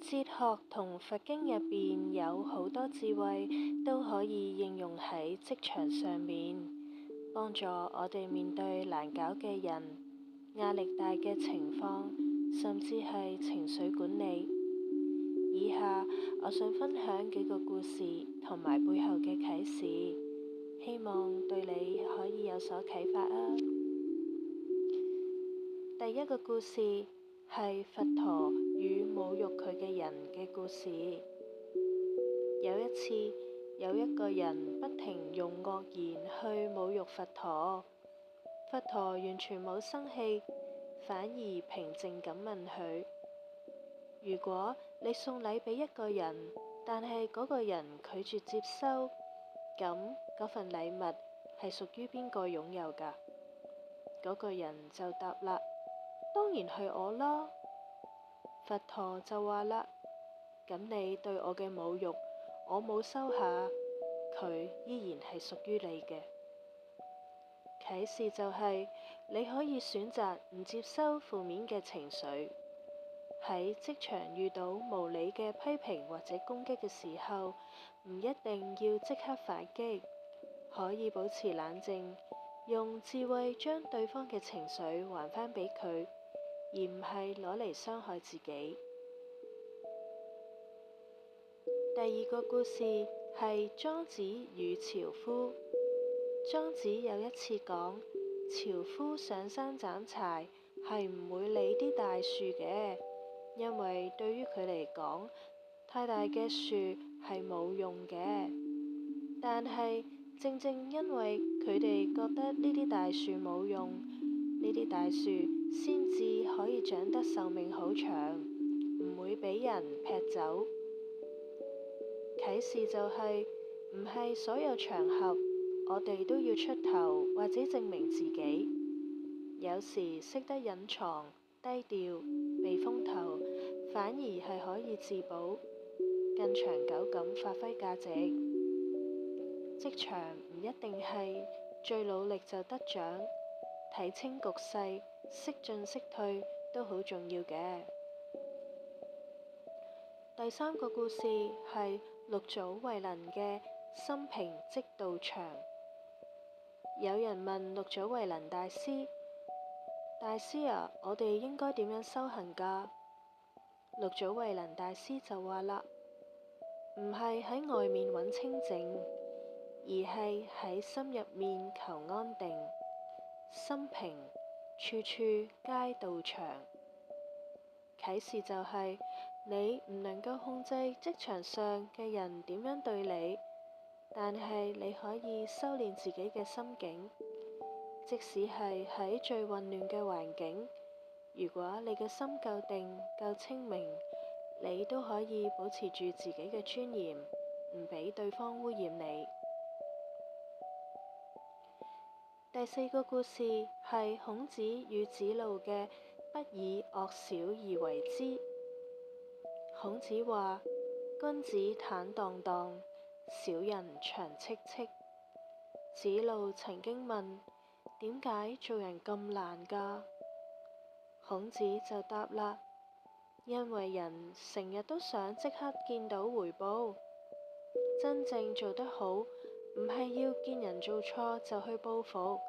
哲學同佛經入邊有好多智慧都可以應用喺職場上面，幫助我哋面對難搞嘅人、壓力大嘅情況，甚至係情緒管理。以下我想分享幾個故事同埋背後嘅啟示，希望對你可以有所啟發啊！第一個故事係佛陀與侮辱佢嘅人嘅故事。有一次，有一個人不停用惡言去侮辱佛陀，佛陀完全冇生氣，反而平靜咁問佢：如果你送禮俾一個人，但係嗰個人拒絕接收，咁嗰份禮物係屬於邊個擁有㗎？嗰個人就答啦：當然係我啦。佛陀就話啦：咁你對我嘅侮辱，我冇收下，佢依然係屬於你嘅。啟示就係，你可以選擇唔接收負面嘅情緒。喺職場遇到無理嘅批評或者攻擊嘅時候，唔一定要即刻反擊，可以保持冷靜，用智慧將對方嘅情緒還返俾佢，而唔係攞嚟傷害自己。第二個故事係莊子與樵夫。莊子有一次講，樵夫上山斬柴係唔會理啲大樹嘅，因為對於佢嚟講，太大嘅樹係冇用嘅。但係正正因為佢哋覺得呢啲大樹冇用，呢啲大樹先至可以長得壽命好長，唔會俾人劈走。啟示就係，唔係所有場合我哋都要出頭或者證明自己，有時識得隱藏、低調、避風頭，反而係可以自保，更長久咁發揮價值。職場唔一定係最努力就得獎，睇清局勢、識進識退都好重要嘅。第三個故事係六祖慧能嘅心平即道場。有人問六祖慧能大師：大師啊，我哋應該點樣修行㗎？六祖慧能大師就話啦：唔係喺外面揾清靜，而係喺心入面求安定。心平，處處皆道場。啟示就係，你唔能夠控制職場上嘅人點樣對你，但係你可以修煉自己嘅心境。即使係喺最混亂嘅環境，如果你嘅心夠定、夠清明，你都可以保持住自己嘅尊嚴，唔俾對方污染你。第四個故事係孔子與子路嘅不以惡小而為之。孔子話：君子坦蕩蕩，小人長戚戚。子路曾經問：點解做人咁難㗎？孔子就答啦：因為人成日都想即刻見到回報，真正做得好，唔係要見人做錯就去報復，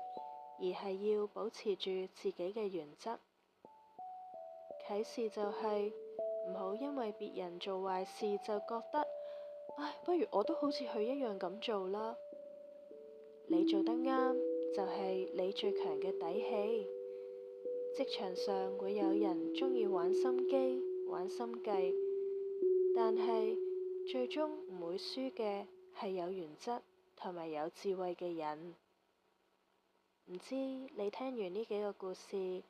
而係要保持住自己嘅原則。啟示就係，唔好因為別人做壞事就覺得，唉，不如我都好似佢一樣咁做啦。你做得啱，就係你最強嘅底氣。職場上會有人鍾意玩心機、玩心計，但係最終唔會輸嘅係有原則同埋有智慧嘅人。唔知你聽完呢幾個故事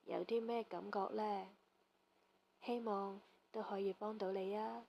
有啲咩感覺呢？希望都可以幫到你啊！